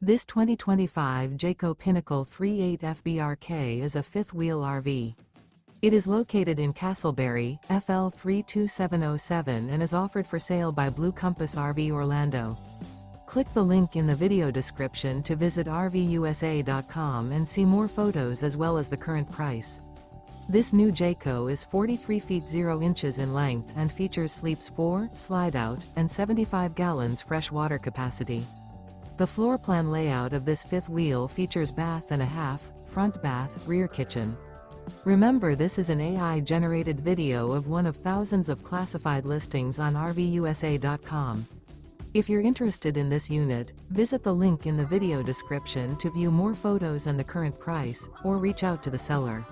This 2025 Jayco Pinnacle 38 FBRK is a fifth-wheel RV. It is located in Casselberry, FL 32707 and is offered for sale by Blue Compass RV Orlando. Click the link in the video description to visit RVUSA.com and see more photos as well as the current price. This new Jayco is 43 feet 0 inches in length and features sleeps 4, slide-out, and 75 gallons fresh water capacity. The floor plan layout of this fifth wheel features bath and a half, front bath, rear kitchen. Remember, this is an AI-generated video of one of thousands of classified listings on RVUSA.com. If you're interested in this unit, visit the link in the video description to view more photos and the current price, or reach out to the seller.